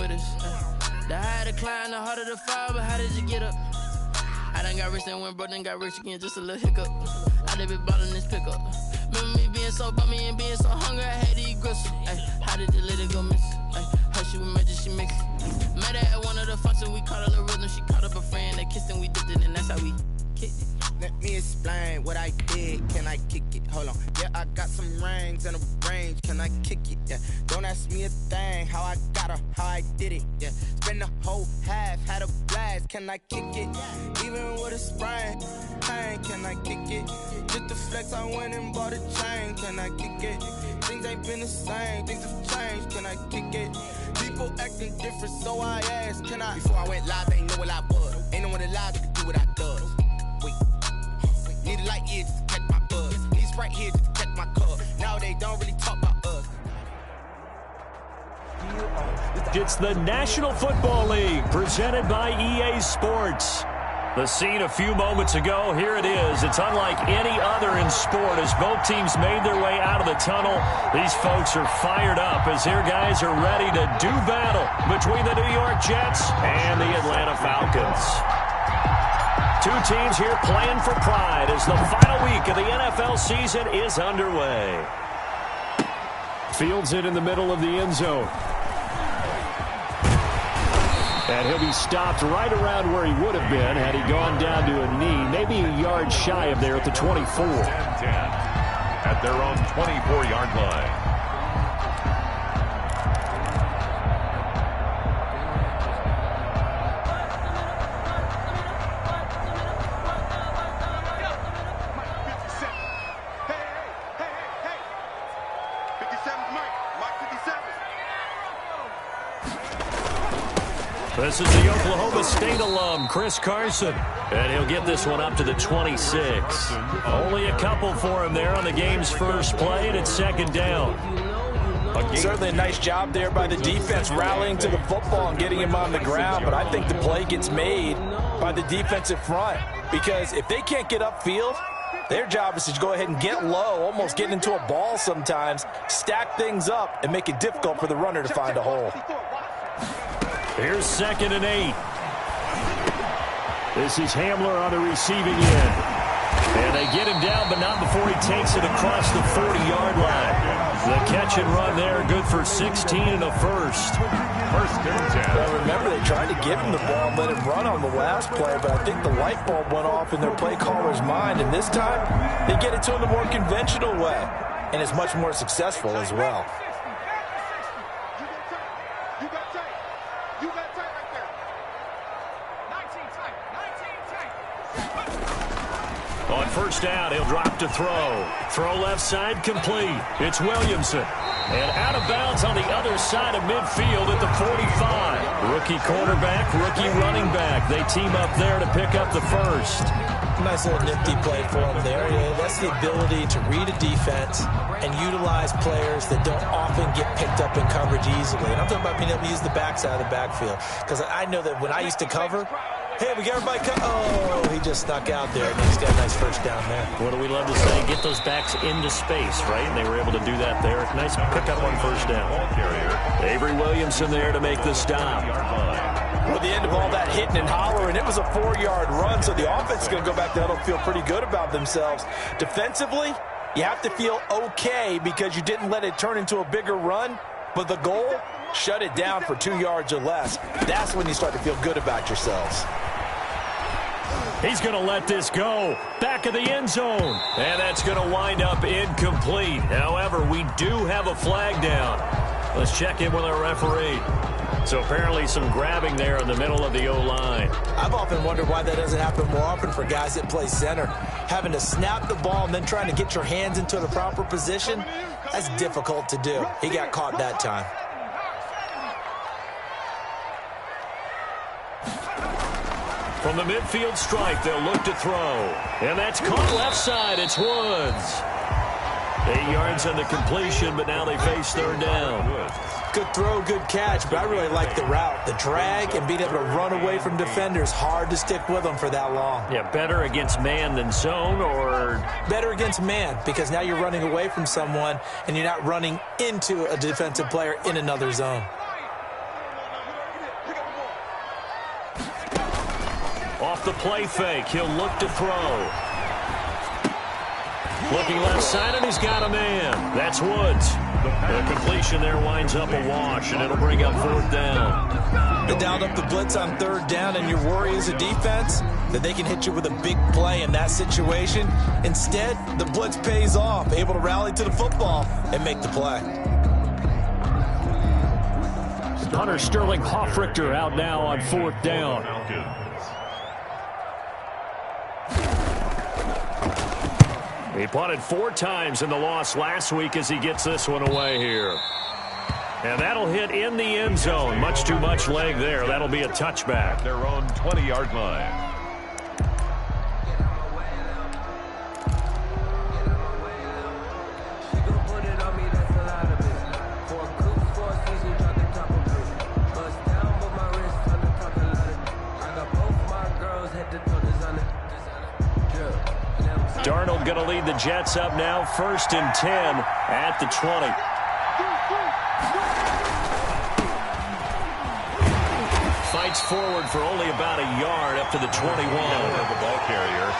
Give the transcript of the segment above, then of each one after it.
with us. The higher the climb, the harder the fall, but how did you get up? I done got rich and went broke, then got rich again, just a little hiccup. I done been ballin' this pickup. Remember me being so bummy and being so hungry, I had to eat gristle. How did the lady go miss? How she was magic, she mixed. Met her at one of the functions, we caught a little rhythm. She caught up a friend, they kissed and we dipped it, and that's how we kicked it. Let me explain what I did. Can I kick it? Hold on. Yeah, I got some rings and a range. Can I kick it? Yeah. Don't ask me a thing. How I got her, how I did it. Yeah. Spend the whole half, had a blast. Can I kick it? Even with a sprain. Pain, can I kick it? Just the flex, I went and bought a chain. Can I kick it? Things ain't been the same. Things have changed. Can I kick it? People acting different, so I asked. Can I? Before I went live, they ain't know what I was. Ain't no one alive that could do what I does. Wait. Need a light here just to catch my buzz. Need Sprite here just to catch my cup. Now they don't really talk about us. It's the National Football League presented by EA Sports. The scene a few moments ago, here it is. It's unlike any other in sport as both teams made their way out of the tunnel. These folks are fired up as their guys are ready to do battle between the New York Jets and the Atlanta Falcons. Two teams here playing for pride as the final week of the NFL season is underway. Fields it in the middle of the end zone. And he'll be stopped right around where he would have been had he gone down to a knee, maybe a yard shy of there at the 24. 10-10 at their own 24-yard line. This is the Oklahoma State alum, Chris Carson. And he'll get this one up to the 26. Only a couple for him there on the game's first play, and it's second down. Certainly a nice job there by the defense rallying to the football and getting him on the ground, but I think the play gets made by the defensive front because if they can't get upfield, their job is to go ahead and get low, almost get into a ball sometimes, stack things up, and make it difficult for the runner to find a hole. Here's 2nd and 8. This is Hamler on the receiving end. And they get him down, but not before he takes it across the 40-yard line. The catch and run there, good for 16 in the first. First and 10. Well, remember, they tried to give him the ball and let him run on the last play, but I think the light bulb went off in their play caller's mind. And this time, they get it to him the more conventional way. And it's much more successful as well. On first down, he'll drop to throw. Throw left side complete. It's Williamson. And out of bounds on the other side of midfield at the 45. Rookie quarterback, rookie running back. They team up there to pick up the first. Nice little nifty play for him there. Yeah, that's the ability to read a defense and utilize players that don't often get picked up in coverage easily. And I'm talking about being able to use the backside of the backfield. Because I know that when I used to cover, hey, we got everybody oh, he just snuck out there, and he's got a nice first down there. What do we love to say? Get those backs into space, right? And they were able to do that there. Nice pickup on first down. Avery Williamson there to make the stop. Well, the end of all that hitting and hollering, it was a 4-yard run, so the offense is going to go back to huddle, feel pretty good about themselves. Defensively, you have to feel okay because you didn't let it turn into a bigger run, but the goal, shut it down for 2 yards or less. That's when you start to feel good about yourselves. He's going to let this go. Back of the end zone. And that's going to wind up incomplete. However, we do have a flag down. Let's check in with our referee. So apparently some grabbing there in the middle of the O-line. I've often wondered why that doesn't happen more often for guys that play center. Having to snap the ball and then trying to get your hands into the proper position, that's difficult to do. He got caught that time. From the midfield strike, they'll look to throw. And that's caught left side. It's Woods. 8 yards on the completion, but now they face third down. Good throw, good catch, but I really like the route. The drag and being able to run away from defenders, hard to stick with them for that long. Yeah, better against man than zone, or? Better against man, because now you're running away from someone and you're not running into a defensive player in another zone. Off the play fake, he'll look to throw. Looking left side, and he's got a man. That's Woods. The completion there winds up a wash, and it'll bring up 4th down. They dialed up the blitz on 3rd down, and your worry as a defense that they can hit you with a big play in that situation. Instead, the blitz pays off, able to rally to the football and make the play. Hunter Sterling Hoffrichter out now on 4th down. He punted 4 times in the loss last week as he gets this one away here. And that'll hit in the end zone. Much too much leg there. That'll be a touchback. Their own 20-yard line. Darnold going to lead the Jets up now, 1st and 10 at the 20. Fights forward for only about a yard up to the 21. The ball carrier.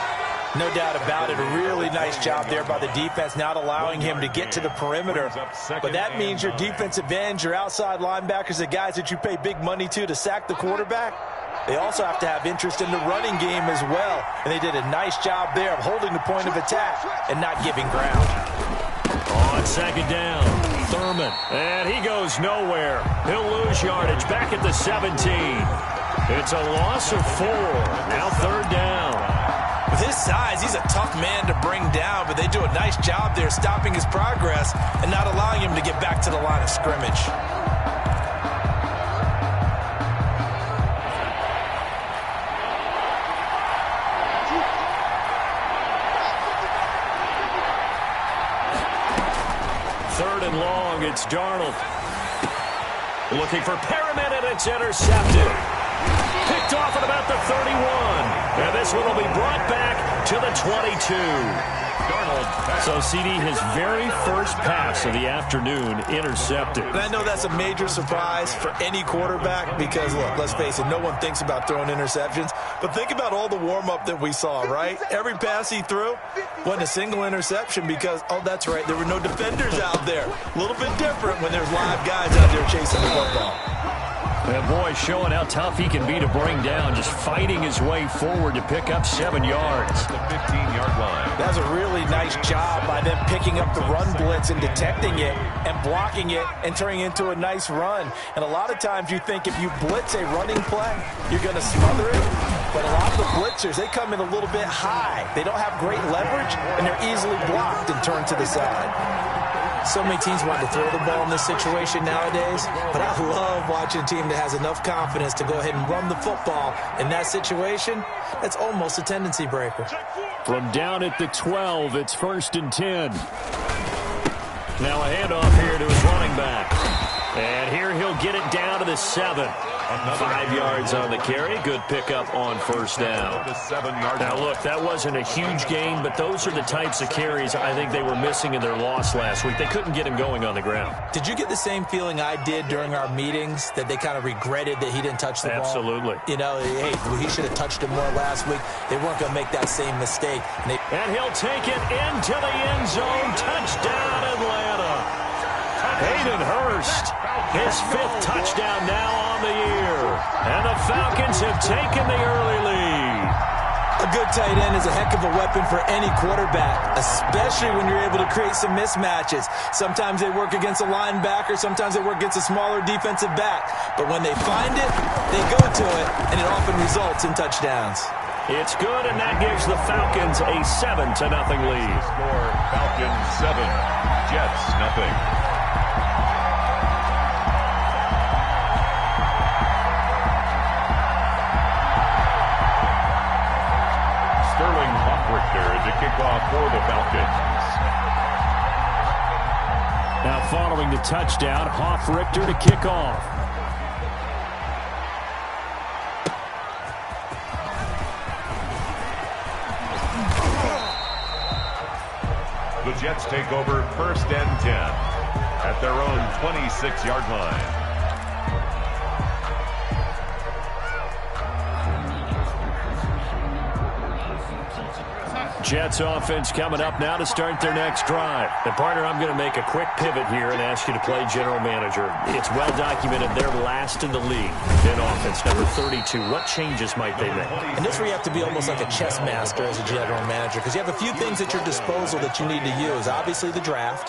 No doubt about it. A really nice job there by the defense, not allowing him to get to the perimeter. But that means your defensive ends, your outside linebackers, the guys that you pay big money to sack the quarterback, they also have to have interest in the running game as well. And they did a nice job there of holding the point of attack and not giving ground. On 2nd down, Thurman. And he goes nowhere. He'll lose yardage back at the 17. It's a loss of 4. Now 3rd down. With his size, he's a tough man to bring down, but they do a nice job there stopping his progress and not allowing him to get back to the line of scrimmage. Long, it's Darnold. Looking for Perriman, and it's intercepted. Picked off at about the 31. And this one will be brought back to the 22. Darnold. So, CD, his very first pass of the afternoon intercepted. And I know that's a major surprise for any quarterback because, look, let's face it, no one thinks about throwing interceptions. But think about all the warm-up that we saw, right? Every pass he threw wasn't a single interception because, oh, that's right, there were no defenders out there. A little bit different when there's live guys out there chasing the football. That boy showing how tough he can be to bring down, just fighting his way forward to pick up 7 yards. The 15-yard line. That's a really nice job by them picking up the run blitz and detecting it and blocking it and turning it into a nice run. And a lot of times you think if you blitz a running play, you're going to smother it. But a lot of the blitzers, they come in a little bit high. They don't have great leverage, and they're easily blocked and turned to the side. So many teams want to throw the ball in this situation nowadays, but I love watching a team that has enough confidence to go ahead and run the football in that situation. That's almost a tendency breaker. From down at the 12, it's 1st and 10. Now a handoff here to his running back. And here he'll get it down to the 7. 5 yards on the carry. Good pickup on 1st down. Now, look, that wasn't a huge gain, but those are the types of carries I think they were missing in their loss last week. They couldn't get him going on the ground. Did you get the same feeling I did during our meetings, that they kind of regretted that he didn't touch the ball? Absolutely. You know, hey, he should have touched it more last week. They weren't going to make that same mistake. And he'll take it into the end zone. Touchdown, Atlanta. Hayden Hurst, his 5th touchdown now on the year. And the Falcons have taken the early lead. A good tight end is a heck of a weapon for any quarterback, especially when you're able to create some mismatches. Sometimes they work against a linebacker, sometimes they work against a smaller defensive back. But when they find it, they go to it, and it often results in touchdowns. It's good, and that gives the Falcons a 7-0 lead. Score, Falcons 7, Jets 0. To kick off for the Falcons. Now following the touchdown, Hoffrichter to kick off. The Jets take over 1st and 10 at their own 26-yard line. Jets offense coming up now to start their next drive. And, partner, I'm going to make a quick pivot here and ask you to play general manager. It's well documented they're last in the league in offense, number 32. What changes might they make? And this is where you have to be almost like a chess master as a general manager, because you have a few things at your disposal that you need to use. Obviously, the draft,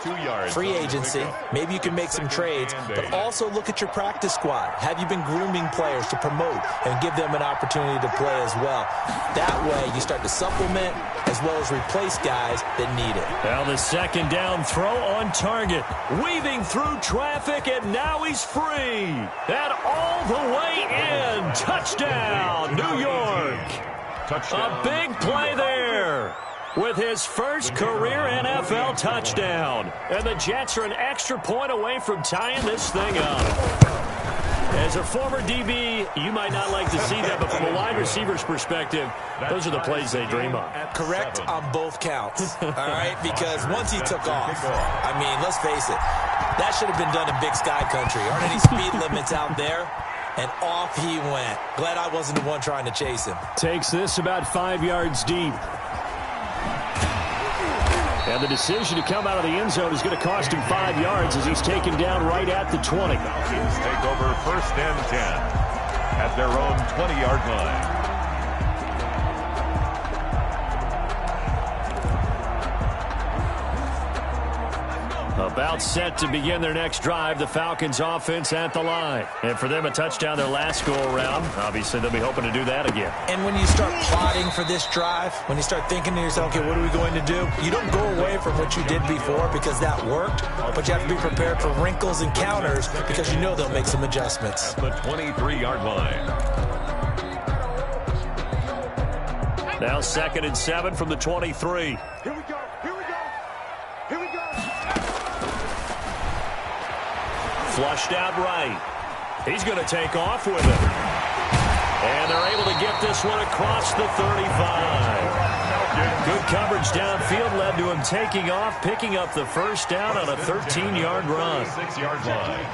free agency, maybe you can make some trades, but also look at your practice squad. Have you been grooming players to promote and give them an opportunity to play as well? That way, you start to supplement as well as replace guys that need it. Now the second down throw on target. Weaving through traffic, and now he's free. And all the way in. Touchdown, New York. Touchdown. A big play there with his first career NFL touchdown. And the Jets are an extra point away from tying this thing up. As a former DB, you might not like to see that, but from a wide receiver's perspective, those are the plays they dream of. Correct on both counts, all right? Because once he took off, I mean, let's face it, that should have been done in Big Sky Country. Aren't any speed limits out there? And off he went. Glad I wasn't the one trying to chase him. Takes this about 5 yards deep. And the decision to come out of the end zone is going to cost him 5 yards as he's taken down right at the 20. Falcons take over 1st and 10 at their own 20-yard line. About set to begin their next drive, the Falcons offense at the line. And for them, a touchdown their last go-around. Obviously, they'll be hoping to do that again. And when you start plotting for this drive, when you start thinking to yourself, okay, what are we going to do? You don't go away from what you did before because that worked, but you have to be prepared for wrinkles and counters because you know they'll make some adjustments. The 23-yard line. Now 2nd and 7 from the 23. Here we go. Here we go. Here we go. Flushed out right. He's going to take off with it. And they're able to get this one across the 35. Good coverage downfield led to him taking off, picking up the first down on a 13-yard run. 6-yard line.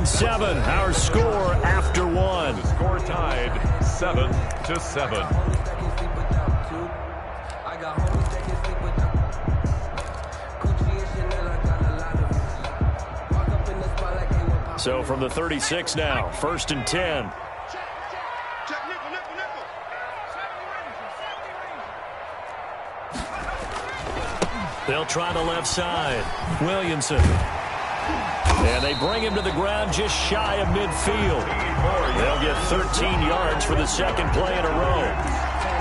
Seven, our score after one. The score tied 7-7. So from the 36 now, 1st and 10. They'll try the left side. Williamson. And they bring him to the ground just shy of midfield. They'll get 13 yards for the second play in a row.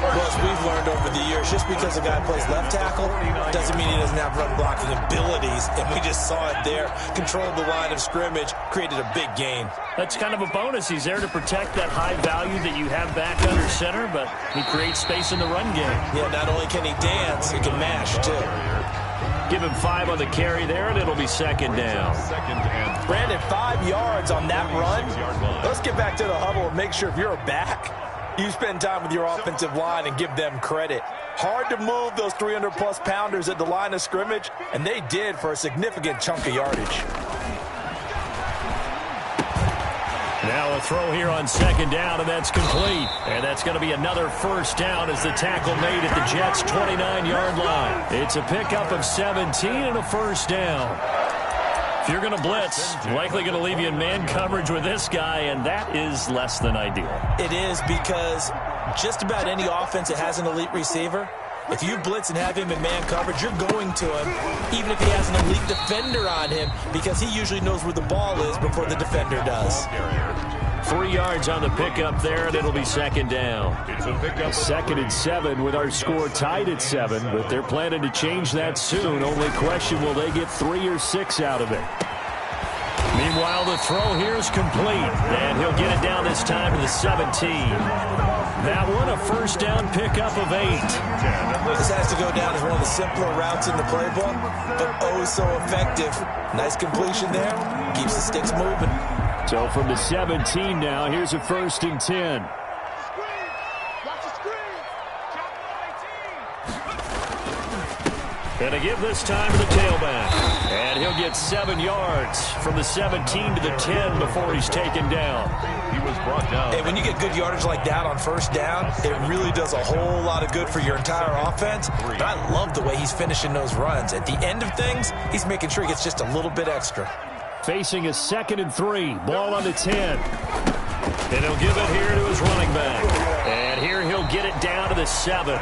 Well, as we've learned over the years, just because a guy plays left tackle doesn't mean he doesn't have run blocking abilities. And we just saw it there. Controlled the line of scrimmage, created a big gain. That's kind of a bonus. He's there to protect that high value that you have back under center, but he creates space in the run game. Yeah, not only can he dance, he can mash, too. Give him 5 on the carry there, and it'll be 2nd down. Brandon, 5 yards on that run. Let's get back to the huddle and make sure if you're a back, you spend time with your offensive line and give them credit. Hard to move those 300-plus pounders at the line of scrimmage, and they did for a significant chunk of yardage. Now a throw here on 2nd down, and that's complete. And that's going to be another first down as the tackle made at the Jets' 29-yard line. It's a pickup of 17 and a first down. If you're going to blitz, likely going to leave you in man coverage with this guy, and that is less than ideal. It is because just about any offense that has an elite receiver, if you blitz and have him in man coverage, you're going to him, even if he has an elite defender on him, because he usually knows where the ball is before the defender does. 3 yards on the pickup there, and it'll be 2nd down. 2nd and 7 with our score tied at 7, but they're planning to change that soon. Only question, will they get 3 or 6 out of it? Meanwhile, the throw here is complete, and he'll get it down this time to the 17. That one, a first down pickup of 8. This has to go down as one of the simpler routes in the playbook, but oh so effective. Nice completion there. Keeps the sticks moving. So from the 17 now, here's a 1st and 10. And a give this time to the tailback. And he'll get 7 yards from the 17 to the 10 before he's taken down. He was brought down. And when you get good yardage like that on first down, it really does a whole lot of good for your entire offense. But I love the way he's finishing those runs. At the end of things, he's making sure he gets just a little bit extra. Facing a 2nd and 3. Ball on the 10. And he'll give it here to his running back. And here he'll get it down to the 7.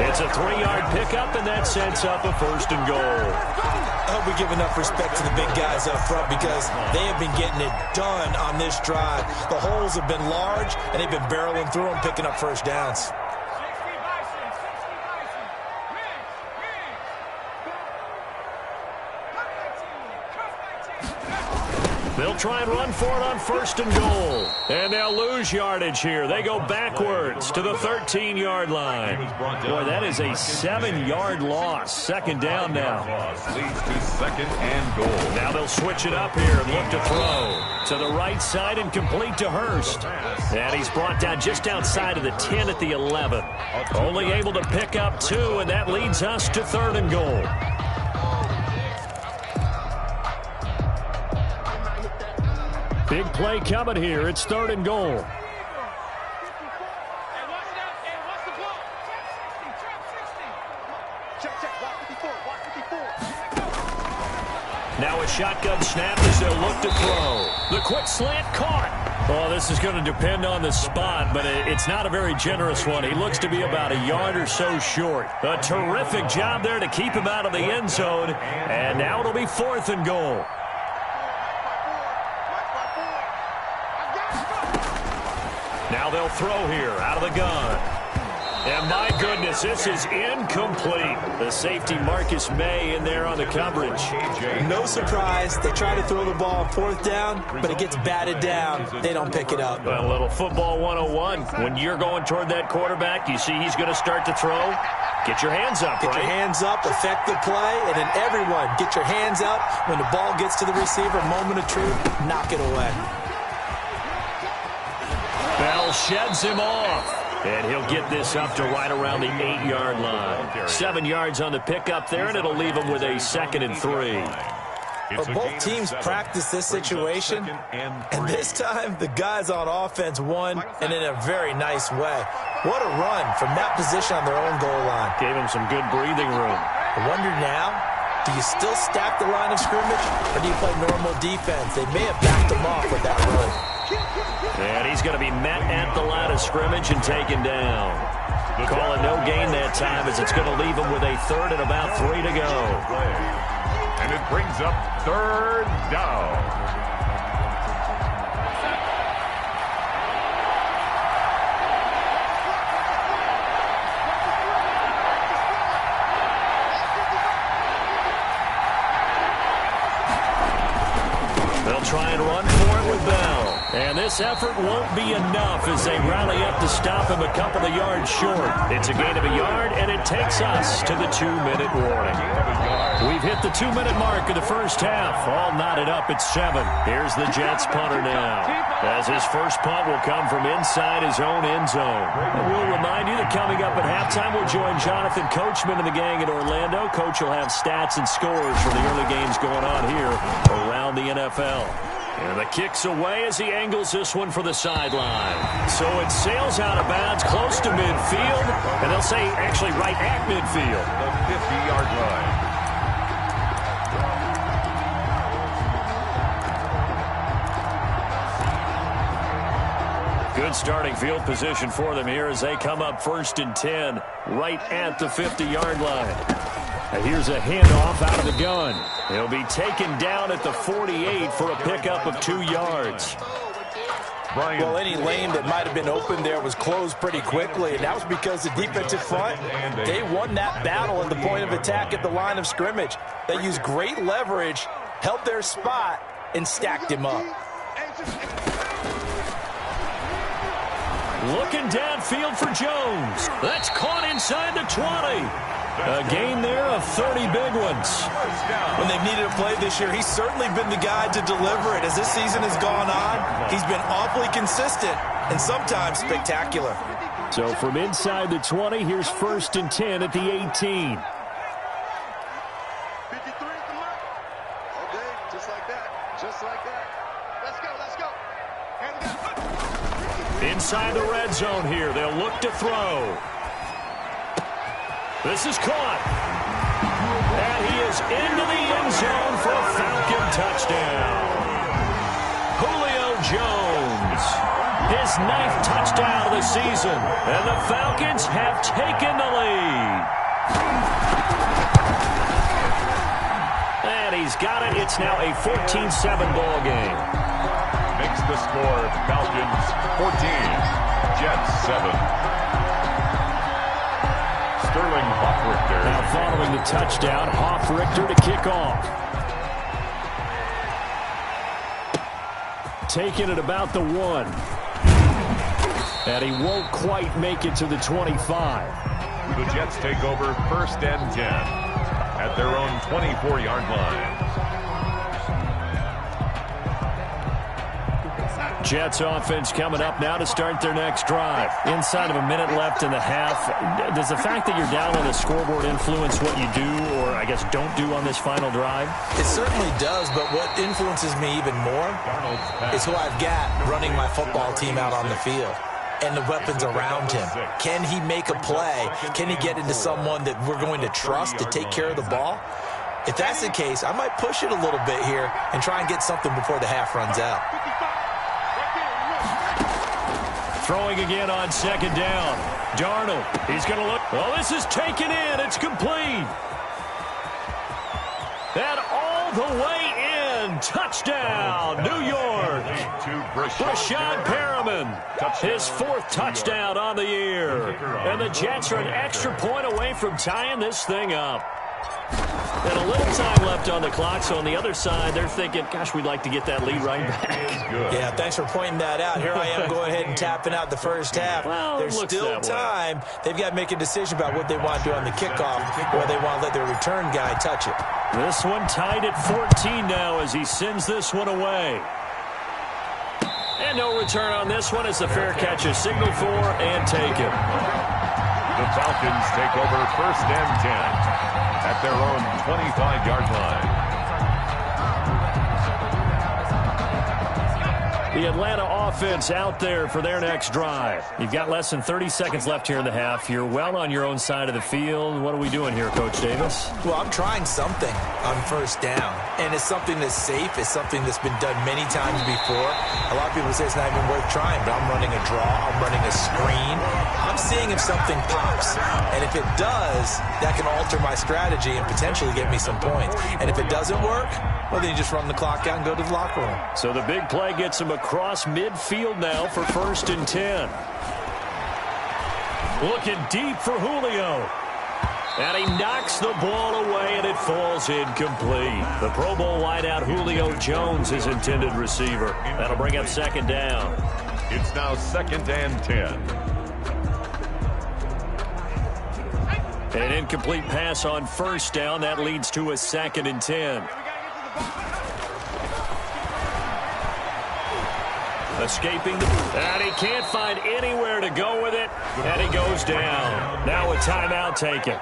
It's a 3-yard pickup, and that sets up a 1st and goal. I hope we give enough respect to the big guys up front because they have been getting it done on this drive. The holes have been large, and they've been barreling through them, picking up first downs. They'll try and run for it on 1st and goal. And they'll lose yardage here. They go backwards to the 13-yard line. Boy, that is a 7-yard loss. 2nd down now. Leads to 2nd and goal. Now they'll switch it up here and look to throw. To the right side and complete to Hurst. And he's brought down just outside of the 10 at the 11. Only able to pick up 2, and that leads us to 3rd and goal. Big play coming here. It's 3rd and goal. Now a shotgun snap as they'll look to throw. The quick slant caught. Oh, this is going to depend on the spot, but it's not a very generous one. He looks to be about a yard or so short. A terrific job there to keep him out of the end zone. And now it'll be 4th and goal. Now they'll throw here out of the gun. And my goodness, this is incomplete. The safety Marcus May in there on the coverage. No surprise. They try to throw the ball on 4th down, but it gets batted down. They don't pick it up. A little football 101. When you're going toward that quarterback, you see he's going to start to throw. Get your hands up, Get your hands up, affect the play, and then everyone get your hands up. When the ball gets to the receiver, moment of truth, knock it away. Bell sheds him off. And he'll get this up to right around the 8-yard line. 7 yards on the pickup there, and it'll leave him with a 2nd and 3. But both teams practice this situation, and this time the guys on offense won, and in a very nice way. What a run from that position on their own goal line. Gave him some good breathing room. I wonder now, do you still stack the line of scrimmage, or do you play normal defense? They may have backed them off with that run. And he's going to be met at the line of scrimmage and taken down. Call it no gain that time as it's going to leave him with a 3rd and about 3 to go. And it brings up 3rd down. They'll try and run for it with Bell. And this effort won't be enough as they rally up to stop him a couple of yards short. It's a gain of a yard, and it takes us to the 2-minute warning. We've hit the 2-minute mark of the first half. All knotted up at 7. Here's the Jets punter now, as his first punt will come from inside his own end zone. And we'll remind you that coming up at halftime, we'll join Jonathan Coachman and the gang in Orlando. Coach will have stats and scores from the early games going on here around the NFL. And the kick's away as he angles this one for the sideline. So it sails out of bounds close to midfield, and they'll say actually right at midfield. The 50-yard line. Good starting field position for them here as they come up 1st and 10 right at the 50-yard line. And here's a handoff out of the gun. He'll be taken down at the 48 for a pickup of 2 yards. Well, any lane that might have been open there was closed pretty quickly, and that was because the defensive front, they won that battle at the point of attack at the line of scrimmage. They used great leverage, held their spot, and stacked him up. Looking downfield for Jones. That's caught inside the 20. A gain there of 30 big ones. When they've needed a play this year, he's certainly been the guy to deliver it. As this season has gone on, he's been awfully consistent and sometimes spectacular. So from inside the 20, here's 1st and 10 at the 18. inside the red zone here. They'll look to throw. This is caught. And he is into the end zone for a Falcon touchdown. Julio Jones, his 9th touchdown of the season. And the Falcons have taken the lead. And he's got it. It's now a 14-7 ball game. Makes the score Falcons 14, Jets 7. Sterling Hoffrichter. Now following the touchdown, Hoffrichter to kick off. Taking it about the 1. And he won't quite make it to the 25. The Jets take over 1st and 10 at their own 24-yard line. Jets offense coming up now to start their next drive. Inside of a minute left in the half. Does the fact that you're down on the scoreboard influence what you do, or I guess don't do on this final drive? It certainly does, but what influences me even more is who I've got running my football team out on the field and the weapons around him. Can he make a play? Can he get into someone that we're going to trust to take care of the ball? If that's the case, I might push it a little bit here and try and get something before the half runs out. Throwing again on 2nd down. Darnold, he's going to look. Oh, this is taken in. It's complete. And all the way in. Touchdown, New York. Brashad Perriman, his 4th touchdown on the year. And the Jets are an extra point away from tying this thing up. And a little time left on the clock, so on the other side, they're thinking, gosh, we'd like to get that lead right back. Yeah, thanks for pointing that out. Here I am going ahead and tapping out the first half. Well, there's still time. They've got to make a decision about what they want to do on the kickoff, or they want to let their return guy touch it. This one tied at 14 now as he sends this one away. And no return on this one as the fair catch is signaled for and taken. The Falcons take over 1st and 10 at their own 25-yard line. The Atlanta offense out there for their next drive. You've got less than 30 seconds left here in the half. You're well on your own side of the field. What are we doing here, Coach Davis? Well, I'm trying something on 1st down, and it's something that's safe. It's something that's been done many times before. A lot of people say it's not even worth trying, but I'm running a draw. I'm running a screen. I'm seeing if something pops, and if it does, that can alter my strategy and potentially get me some points. And if it doesn't work, well, then you just run the clock out and go to the locker room. So the big play gets him across midfield now for 1st and 10. Looking deep for Julio. And he knocks the ball away, and it falls incomplete. The Pro Bowl wideout Julio Jones, his intended receiver. That'll bring up 2nd down. It's now 2nd and 10. An incomplete pass on 1st down. That leads to a 2nd and 10. Escaping, and he can't find anywhere to go with it, and he goes down. Now a timeout taken.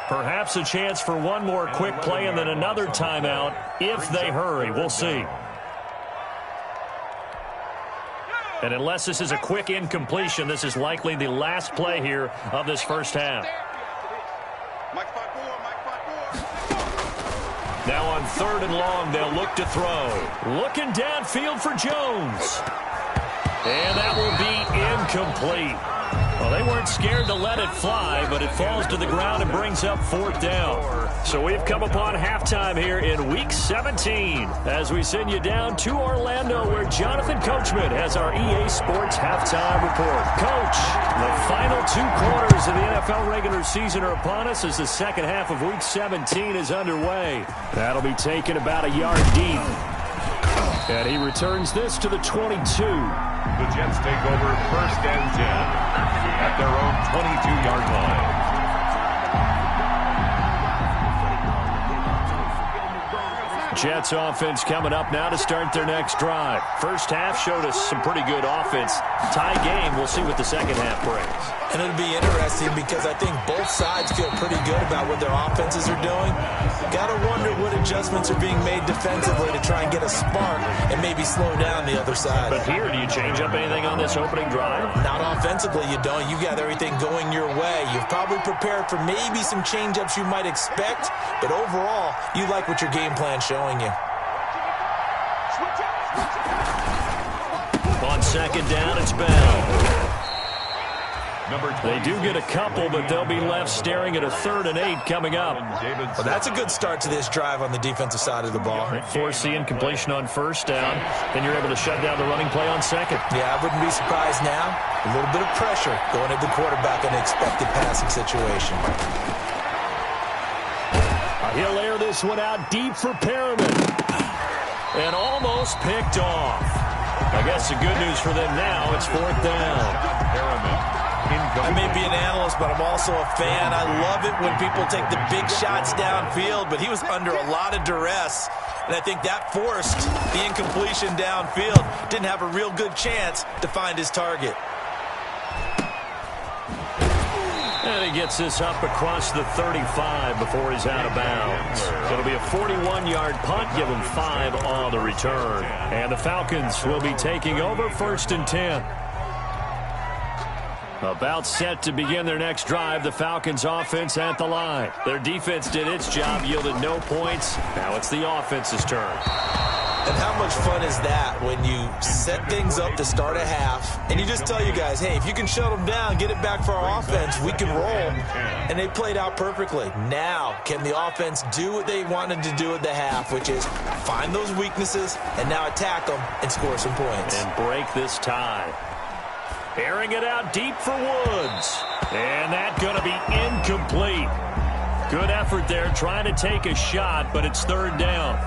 Perhaps a chance for one more quick play and then another timeout if they hurry. We'll see. And unless this is a quick incompletion, this is likely the last play here of this first half. Now on 3rd and long, they'll look to throw. Looking downfield for Jones. And that will be incomplete. Well, they weren't scared to let it fly, but it falls to the ground and brings up 4th down. So we've come upon halftime here in Week 17 as we send you down to Orlando where Jonathan Coachman has our EA Sports Halftime Report. Coach, the final 2 quarters of the NFL regular season are upon us as the second half of Week 17 is underway. That'll be taken about a yard deep. And he returns this to the 22. The Jets take over 1st and 10 at their own 22-yard line. Jets offense coming up now to start their next drive. First half showed us some pretty good offense. Tie game. We'll see what the second half brings. And it'll be interesting because I think both sides feel pretty good about what their offenses are doing. Got to wonder what adjustments are being made defensively to try and get a spark and maybe slow down the other side. But here, do you change up anything on this opening drive? Not offensively, you don't. You got everything going your way. You've probably prepared for maybe some change-ups you might expect, but overall, you like what your game plan's showing you. On second down, it's Bell. They do get a couple, but they'll be left staring at a 3rd and 8 coming up. Well, that's a good start to this drive on the defensive side of the ball. Force the incompletion on first down. Then you're able to shut down the running play on second. Yeah, I wouldn't be surprised now. A little bit of pressure going at the quarterback in an expected passing situation. He'll air this one out deep for Perriman. And almost picked off. I guess the good news for them now, it's 4th down. I may be an analyst, but I'm also a fan. I love it when people take the big shots downfield, but he was under a lot of duress, and I think that forced the incompletion downfield. Didn't have a real good chance to find his target. And he gets this up across the 35 before he's out of bounds. So it'll be a 41-yard punt, give him 5 on the return. And the Falcons will be taking over 1st and 10. About set to begin their next drive, the Falcons offense at the line. Their defense did its job, yielded no points. Now it's the offense's turn. And how much fun is that when you set things up to start a half and you just tell you guys, hey, if you can shut them down, get it back for our offense, we can roll. And they played out perfectly. Now, can the offense do what they wanted to do at the half, which is find those weaknesses and now attack them and score some points. And break this tie. Airing it out deep for Woods. And that's going to be incomplete. Good effort there trying to take a shot, but it's 3rd down.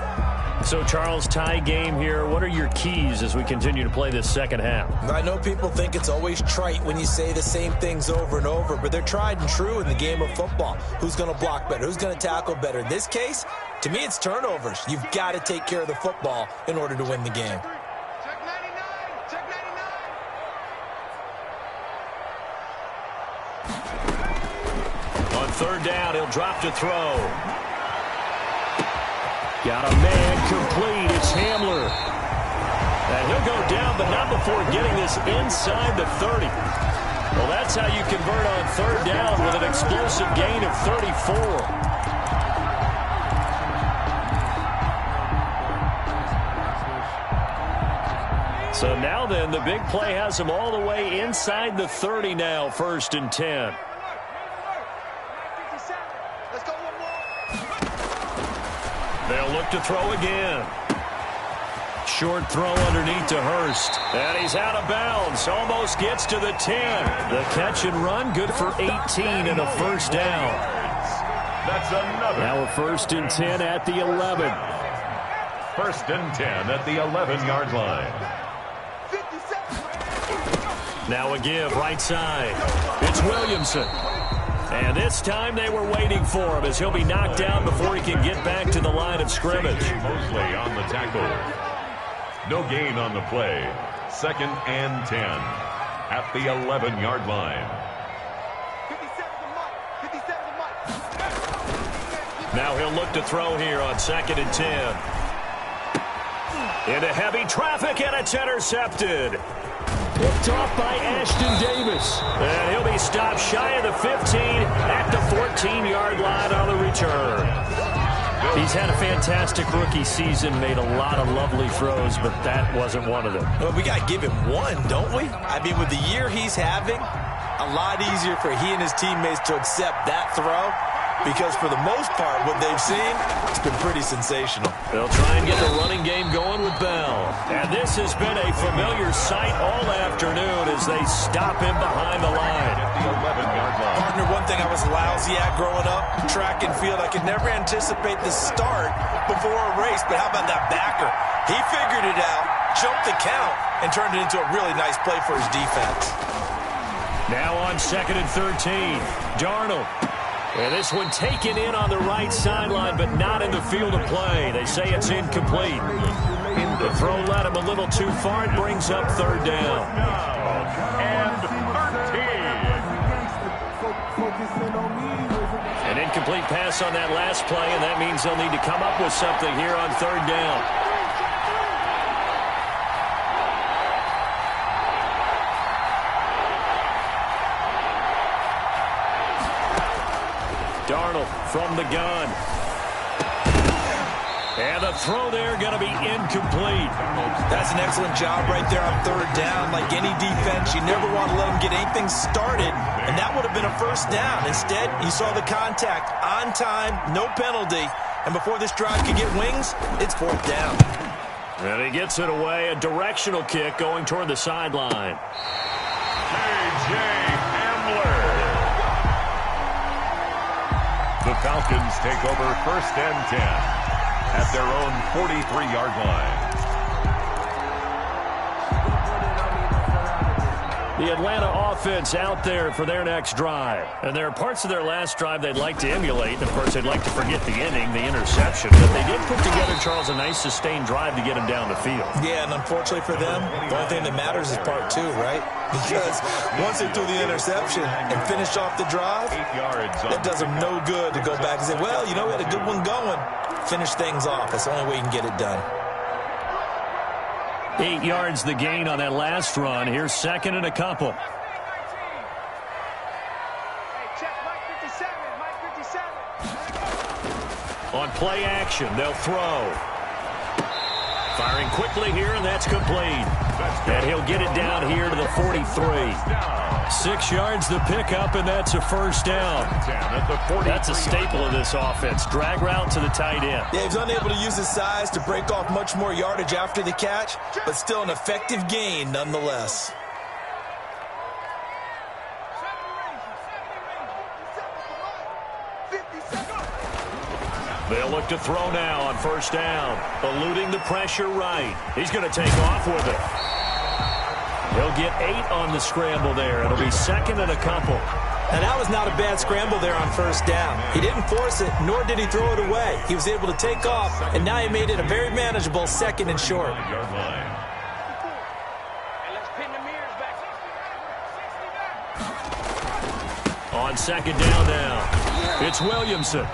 So, Charles, tie game here. What are your keys as we continue to play this second half? I know people think it's always trite when you say the same things over and over, but they're tried and true in the game of football. Who's going to block better? Who's going to tackle better? In this case, to me, it's turnovers. You've got to take care of the football in order to win the game. On 3rd down, he'll drop to throw. Got a man complete. It's Hamler. And he'll go down, but not before getting this inside the 30. Well, that's how you convert on 3rd down with an explosive gain of 34. So now then, the big play has him all the way inside the 30 now, 1st and 10. They'll look to throw again. Short throw underneath to Hurst. And he's out of bounds. Almost gets to the 10. The catch and run good for 18 and a 1st down. That's another. Now a 1st and 10 at the 11. 1st and 10 at the 11-yard line. Now a give right side. It's Williamson. And this time they were waiting for him as he'll be knocked down before he can get back to the line of scrimmage. Mosley on the tackle. No gain on the play. 2nd and 10 at the 11-yard line. Now he'll look to throw here on 2nd and 10. Into heavy traffic, and it's intercepted. Picked off by Ashton Davis. And he'll be stopped shy of the 15 at the 14-yard line on the return. He's had a fantastic rookie season, made a lot of lovely throws, but that wasn't one of them. Well, we got to give him one, don't we? I mean, with the year he's having, a lot easier for he and his teammates to accept that throw. Because for the most part, what they've seen, it's been pretty sensational. They'll try and get the running game going with Bell. And this has been a familiar sight all afternoon as they stop him behind the line. At the 11-yard line. Partner, one thing I was lousy at growing up, track and field, I could never anticipate the start before a race. But how about that backer? He figured it out, jumped the count, and turned it into a really nice play for his defense. Now on 2nd and 13, Darnold. And this one taken in on the right sideline, but not in the field of play. They say it's incomplete. The throw led him a little too far. It brings up 3rd down. An incomplete pass on that last play, and that means they'll need to come up with something here on third down. Darnold from the gun. And the throw there going to be incomplete. That's an excellent job right there on third down. Like any defense, you never want to let them get anything started, and that would have been a first down. Instead, you saw the contact on time, no penalty, and before this drive could get wings, it's fourth down. And he gets it away, a directional kick going toward the sideline. J.J. Hamler. The Falcons take over first and 10. At their own 43-yard line. The Atlanta offense out there for their next drive. And there are parts of their last drive they'd like to emulate. And, of course, they'd like to forget the inning, the interception. But they did put together, Charles, a nice sustained drive to get him down the field. Yeah, and unfortunately for them, the only thing that matters is part two, right? Because once they threw the interception and finished off the drive, 8 yards. That does them no good to go back and say, well, you know, we had a good one going. Finish things off. That's the only way you can get it done. 8 yards the gain on that last run. Here's second and a couple. On play action, they'll throw. Firing quickly here, and that's complete. And he'll get it down here to the 43. 6 yards the pickup, and that's a first down. That's a staple of this offense. Drag route to the tight end. Yeah, he's unable to use his size to break off much more yardage after the catch, but still an effective gain nonetheless. They'll look to throw now on first down. Eluding the pressure right. He's going to take off with it. He'll get 8 on the scramble there. It'll be second and a couple. And that was not a bad scramble there on first down. He didn't force it, nor did he throw it away. He was able to take off, and now he made it a very manageable second and short. On second down now, it's Williamson.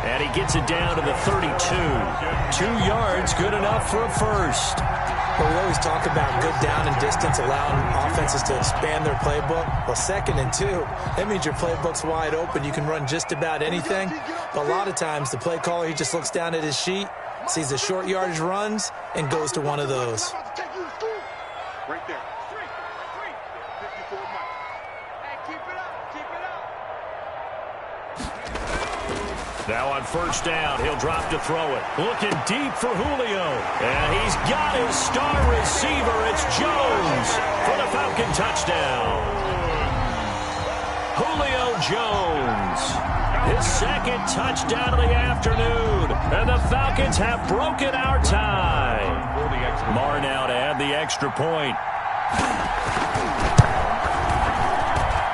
And he gets it down to the 32. 2 yards, good enough for a first. Well, we always talk about good down and distance, allowing offenses to expand their playbook. Well, second and 2, that means your playbook's wide open. You can run just about anything. But a lot of times, the play caller, he just looks down at his sheet, sees the short yardage runs, and goes to one of those. Right there. 54 miles. Hey, keep it up. Keep it up. Now on first down, he'll drop to throw it. Looking deep for Julio. And he's got his star receiver. It's Jones for the Falcon touchdown. Julio Jones. His second touchdown of the afternoon. And the Falcons have broken our tie. Marr now to add the extra point.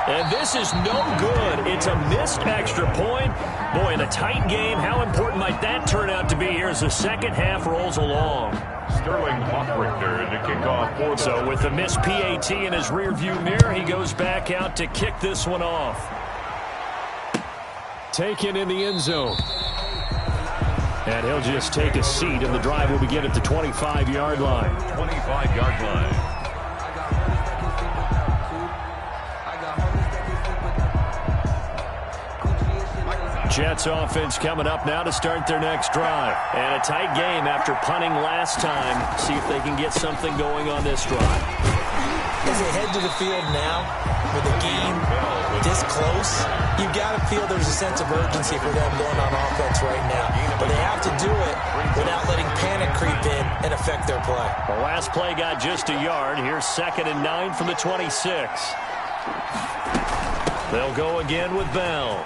And this is no good. It's a missed extra point. Boy, in a tight game, how important might that turn out to be here as the second half rolls along? Sterling Hoffrichter to kick off for the... So with the missed PAT in his rearview mirror, he goes back out to kick this one off. Taken in the end zone. And he'll just take a seat, and the drive will begin at the 25-yard line. 25-yard line. Jets offense coming up now to start their next drive. And a tight game after punting last time. See if they can get something going on this drive. As they head to the field now, with the game this close, you've got to feel there's a sense of urgency for them going on offense right now. But they have to do it without letting panic creep in and affect their play. The last play got just a yard. Here's second and 9 from the 26. They'll go again with Bell.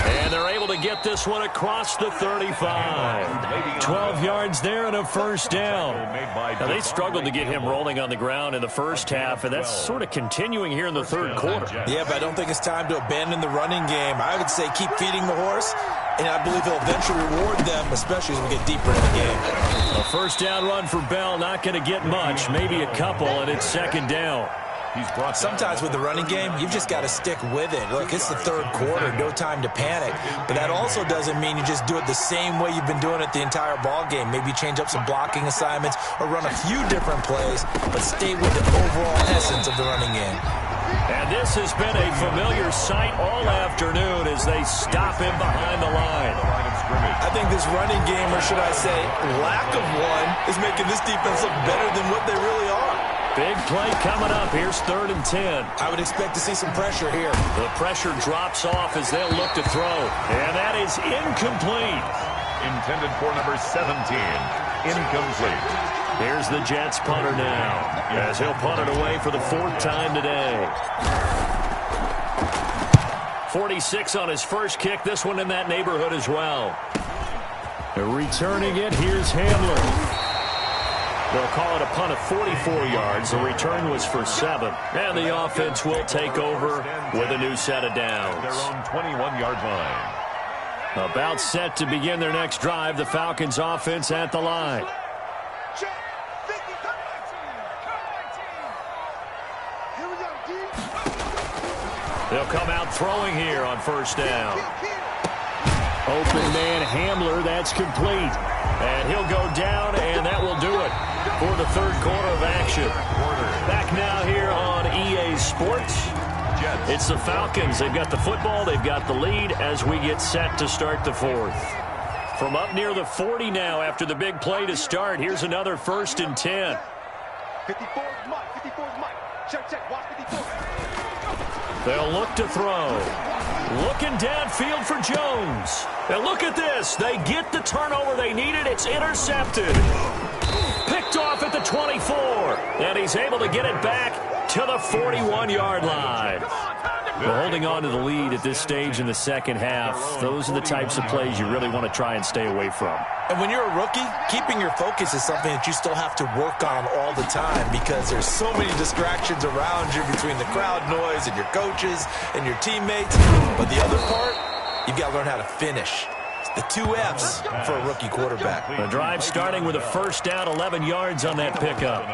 And they're able to get this one across the 35. 12 yards there and a first down. Now, they struggled to get him rolling on the ground in the first half, and that's sort of continuing here in the third quarter. Yeah, but I don't think it's time to abandon the running game. I would say keep feeding the horse, and I believe he'll eventually reward them, especially as we get deeper in the game. A first down run for Bell, not going to get much, maybe a couple, and it's second down. Sometimes with the running game, you've just got to stick with it. Look, it's the third quarter, no time to panic. But that also doesn't mean you just do it the same way you've been doing it the entire ball game. Maybe change up some blocking assignments or run a few different plays, but stay with the overall essence of the running game. And this has been a familiar sight all afternoon as they stop him behind the line. I think this running game, or should I say lack of one, is making this defense look better than what they really are. Big play coming up. Here's 3rd and 10. I would expect to see some pressure here. The pressure drops off as they'll look to throw. And that is incomplete. Intended for number 17. Incomplete. Here's the Jets punter now, as he'll punt it away for the 4th time today. 46 on his first kick. This one in that neighborhood as well. Returning it, here's Hamler. They'll call it a punt of 44 yards. The return was for 7. And the offense will take over with a new set of downs. Their own 21-yard line. About set to begin their next drive. The Falcons offense at the line. They'll come out throwing here on 1st down. Open man Hamler, that's complete. And he'll go down, and that will do it for the 3rd quarter of action. Back now here on EA Sports. It's the Falcons. They've got the football. They've got the lead as we get set to start the 4th. From up near the 40 now after the big play to start. Here's another 1st and 10. 54 is Mike. 54 is Mike. Check. Watch 54. They'll look to throw. Looking downfield for Jones. And look at this. They get the turnover they needed. It's intercepted. Picked off at the 24. And he's able to get it back to the 41-yard line. Well, holding on to the lead at this stage in the second half, those are the types of plays you really want to try and stay away from. And when you're a rookie, keeping your focus is something that you still have to work on all the time because there's so many distractions around you between the crowd noise and your coaches and your teammates. But the other part, you've got to learn how to finish. The 2 F's for a rookie quarterback. The drive starting with a 1st down, 11 yards on that pickup.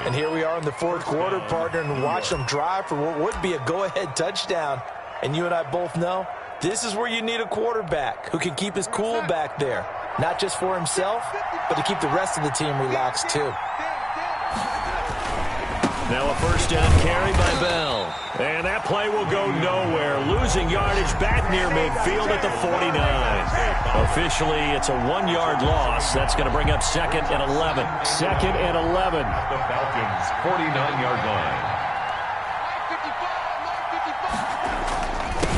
And here we are in the 4th quarter, partner, and watch them drive for what would be a go-ahead touchdown. And you and I both know this is where you need a quarterback who can keep his cool back there. Not just for himself, but to keep the rest of the team relaxed too. Now a 1st down carry by Bell. And that play will go nowhere. Losing yardage back near midfield at the 49. Officially, it's a 1-yard loss. That's going to bring up 2nd and 11. 2nd and 11. The Falcons' 49-yard line.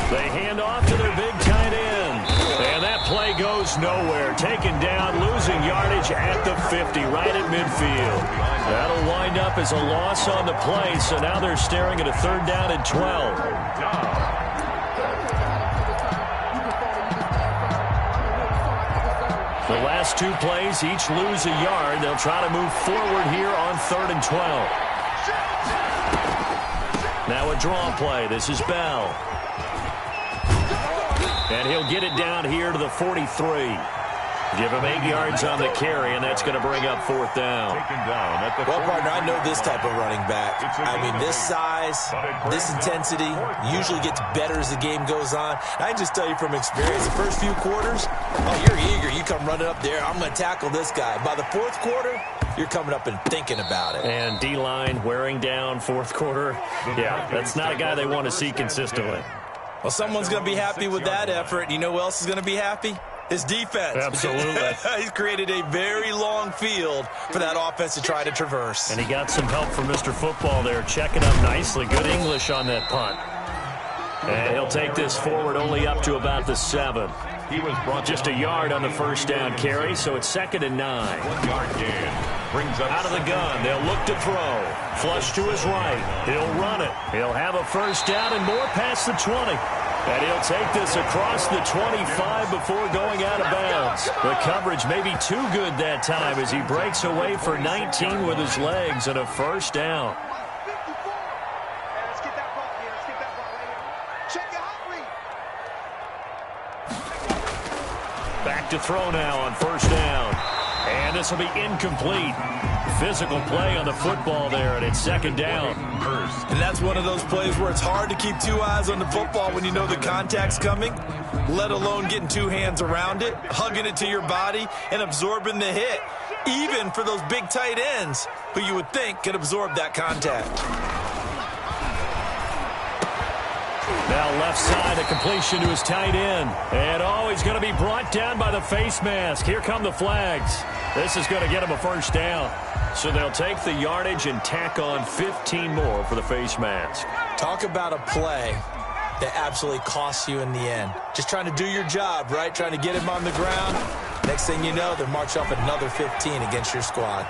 They hand off to their big tight end. And that play goes nowhere. Taken down, losing yardage at the 50, right at midfield. That'll wind up as a loss on the play, so now they're staring at a 3rd down and 12. The last 2 plays each lose a yard. They'll try to move forward here on 3rd and 12. Now a draw play. This is Bell. And he'll get it down here to the 43. Give him 8 yards on the carry, and that's going to bring up 4th down. Well, partner, I know this type of running back. I mean, this size, this intensity usually gets better as the game goes on. I can just tell you from experience, the first few quarters, oh, you're eager. You come running up there, I'm going to tackle this guy. By the 4th quarter, you're coming up and thinking about it. And D-line wearing down 4th quarter. Yeah, that's not a guy they want to see consistently. Well, someone's going to be happy with that effort. You know who else is going to be happy? His defense. Absolutely. He's created a very long field for that offense to try to traverse. And he got some help from Mr. Football there, checking up nicely. Good English on that punt. And he'll take this forward only up to about the 7. He was brought just a yard on the 1st down carry, so it's 2nd and 9. 1-yard gain. Brings up out of the gun. They'll look to throw. Flush to his right. He'll run it. He'll have a 1st down and more past the 20. And he'll take this across the 25 before going out of bounds. The coverage may be too good that time as he breaks away for 19 with his legs and a 1st down. Back to throw now on 1st down. And this will be incomplete. Physical play on the football there, and it's second down. And that's one of those plays where it's hard to keep two eyes on the football when you know the contact's coming, let alone getting two hands around it, hugging it to your body, and absorbing the hit, even for those big tight ends who you would think could absorb that contact. Now left side, a completion to his tight end. And he's going to be brought down by the face mask. Here come the flags. This is going to get him a first down. So they'll take the yardage and tack on 15 more for the face mask. Talk about a play that absolutely costs you in the end. Just trying to do your job, right? Trying to get him on the ground. Next thing you know, they're marching off another 15 against your squad.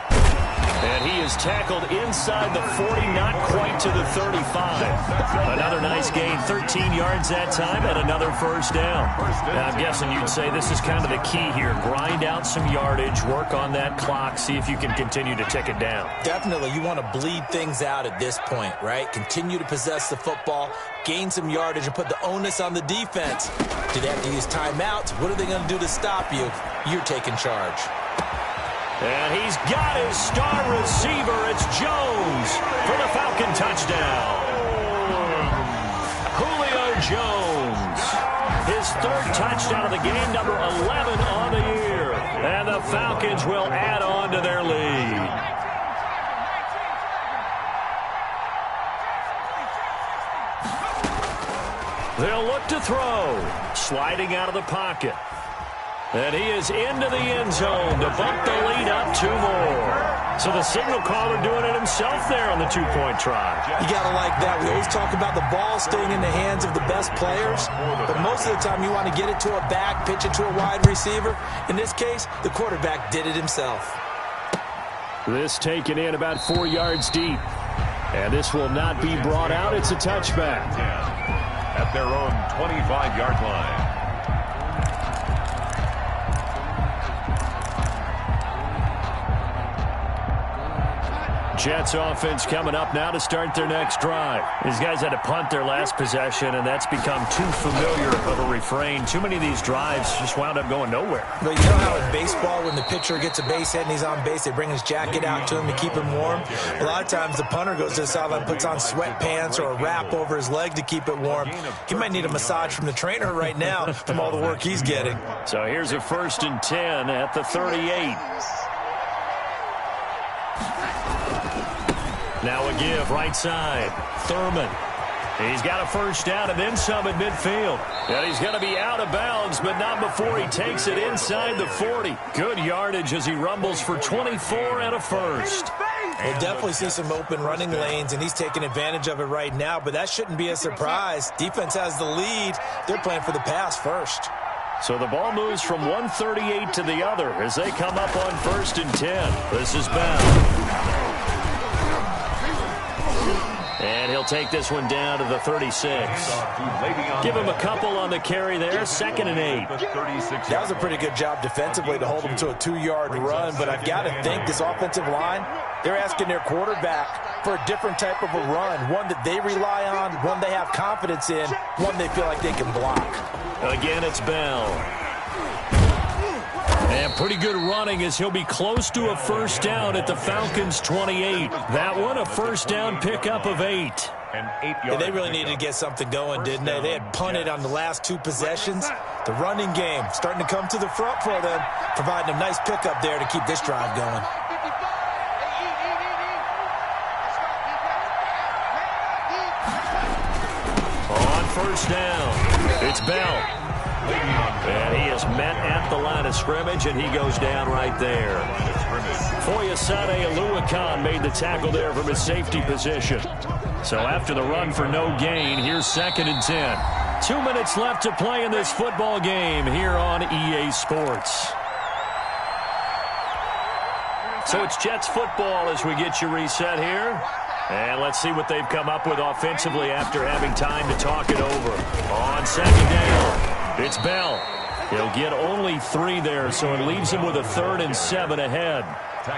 And he is tackled inside the 40, not quite to the 35. Another nice gain, 13 yards that time, and another first down. Now, I'm guessing you'd say this is kind of the key here. Grind out some yardage, work on that clock, see if you can continue to tick it down. Definitely, you want to bleed things out at this point, right? Continue to possess the football, gain some yardage, and put the onus on the defense. Do they have to use timeouts? What are they going to do to stop you? You're taking charge. And he's got his star receiver. It's Jones for the Falcon touchdown. Julio Jones, his third touchdown of the game, number 11 on the year. And the Falcons will add on to their lead. They'll look to throw. Sliding out of the pocket. And he is into the end zone to bump the lead up 2 more. So the signal caller doing it himself there on the 2-point try. You got to like that. We always talk about the ball staying in the hands of the best players, but most of the time you want to get it to a back, pitch it to a wide receiver. In this case, the quarterback did it himself. This taken in about 4 yards deep. And this will not be brought out. It's a touchback. At their own 25-yard line. Jets offense coming up now to start their next drive. These guys had to punt their last possession, and that's become too familiar of a refrain. Too many of these drives just wound up going nowhere. But you know how in baseball, when the pitcher gets a base hit and he's on base, they bring his jacket out to him to keep him warm? A lot of times the punter goes to the sideline, puts on sweatpants or a wrap over his leg to keep it warm. He might need a massage from the trainer right now from all the work he's getting. So here's a 1st and 10 at the 38. Now a give, right side. Thurman. He's got a first down and then some at midfield. And he's going to be out of bounds, but not before he takes it inside the 40. Good yardage as he rumbles for 24 and a first. We'll definitely see some open running lanes, and he's taking advantage of it right now, but that shouldn't be a surprise. Defense has the lead. They're playing for the pass first. So the ball moves from 138 to the other as they come up on 1st and 10. This is Bell. And he'll take this one down to the 36. Give him a couple on the carry there. 2nd and 8. That was a pretty good job defensively to hold him to a 2-yard run, but I've got to think this offensive line, they're asking their quarterback for a different type of a run, one that they rely on, one they have confidence in, one they feel like they can block. Again, it's Bell. And pretty good running as he'll be close to a first down at the Falcons' 28. That one, a first down pickup of 8. Yeah, they really needed to get something going, didn't they? They had punted on the last 2 possessions. The running game starting to come to the front for them, providing a nice pickup there to keep this drive going. On first down, it's Bell. And he is met at the line of scrimmage, and he goes down right there. Foyesade Aluakan made the tackle there from his safety position. So after the run for no gain, here's 2nd and 10. 2 minutes left to play in this football game here on EA Sports. So it's Jets football as we get you reset here. And let's see what they've come up with offensively after having time to talk it over. On 2nd down, it's Bell. He'll get only 3 there, so it leaves him with a 3rd and 7 ahead.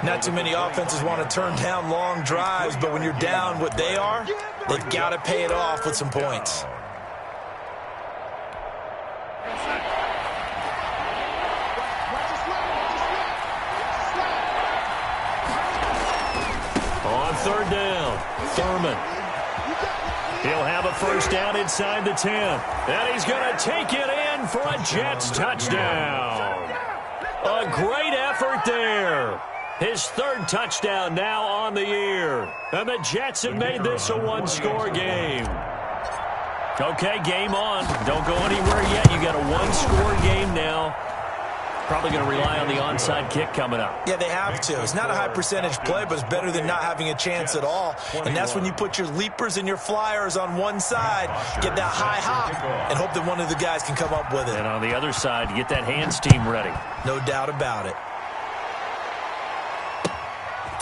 Not too many offenses want to turn down long drives, but when you're down what they are, they've got to pay it off with some points. Foreman. He'll have a first down inside the 10. And he's going to take it in for a Jets touchdown. A great effort there. His third touchdown now on the year. And the Jets have made this a one-score game. Okay, game on. Don't go anywhere yet. You got a one-score game now. Probably going to rely on the onside kick coming up. Yeah, they have to. It's not a high percentage play, but it's better than not having a chance at all. And that's when you put your leapers and your flyers on one side, get that high hop, and hope that one of the guys can come up with it. And on the other side, get that hands team ready. No doubt about it.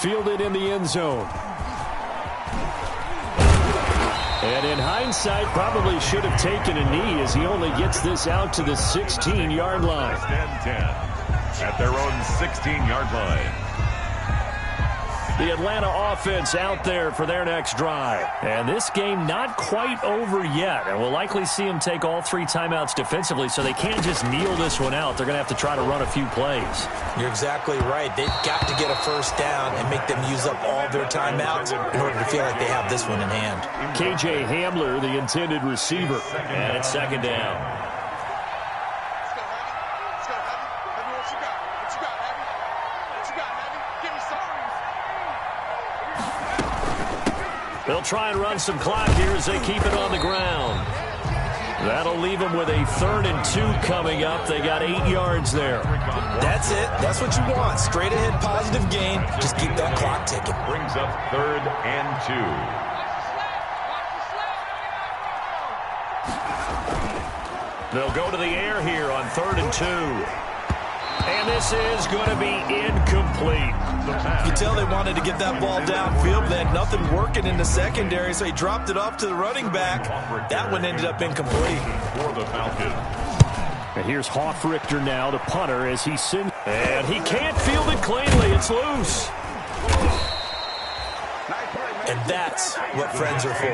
Fielded in the end zone. And in hindsight, probably should have taken a knee as he only gets this out to the 16-yard line. First and 10 at their own 16-yard line. The Atlanta offense out there for their next drive. And this game not quite over yet. And we'll likely see them take all three timeouts defensively, so they can't just kneel this one out. They're going to have to try to run a few plays. You're exactly right. They've got to get a first down and make them use up all their timeouts in order to feel like they have this one in hand. KJ Hamler, the intended receiver. And it's second down. They'll try and run some clock here as they keep it on the ground. That'll leave them with a 3rd and 2 coming up. They got 8 yards there. That's it. That's what you want. Straight ahead positive gain. Just keep that clock ticking. Brings up 3rd and 2. They'll go to the air here on 3rd and 2. And this is going to be incomplete. You tell they wanted to get that ball downfield. They had nothing working in the secondary, so he dropped it off to the running back. That one ended up incomplete. For the Falcons. And here's Hoffrichter now, the punter, as he sends. And he can't field it cleanly. It's loose. And that's what friends are for.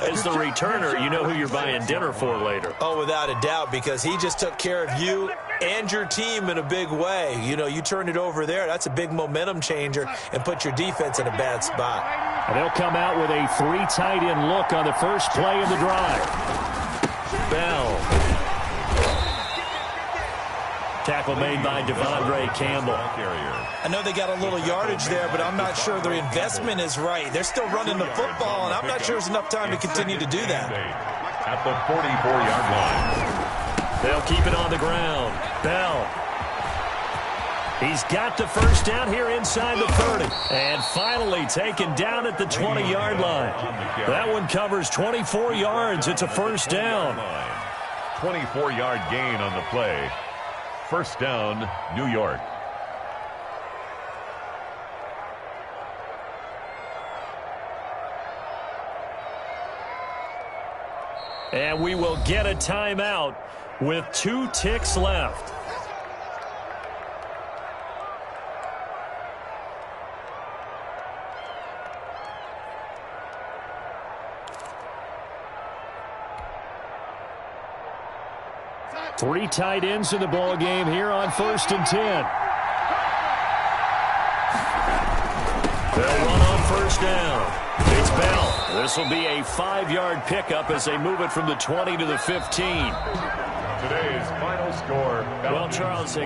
As the returner, you know who you're buying dinner for later. Oh, without a doubt, because he just took care of you and your team in a big way. You know, you turned it over there. That's a big momentum changer and put your defense in a bad spot. And they'll come out with a 3 tight end look on the first play of the drive. Bell. Tackle made by Devondre Campbell. I know they got a little yardage there, but I'm not sure their investment is right. They're still running the football, and I'm not sure there's enough time to continue to do that. At the 44-yard line. They'll keep it on the ground. Bell. He's got the first down here inside the 30. And finally taken down at the 20-yard line. That one covers 24 yards. It's a first down. 24-yard gain on the play. First down, New York. And we will get a timeout with 2 ticks left. Three tight ends in the ball game here on 1st and 10. They'll run on first down. It's Bell. This will be a 5-yard pickup as they move it from the 20 to the 15. Today's final score. Well, Charles,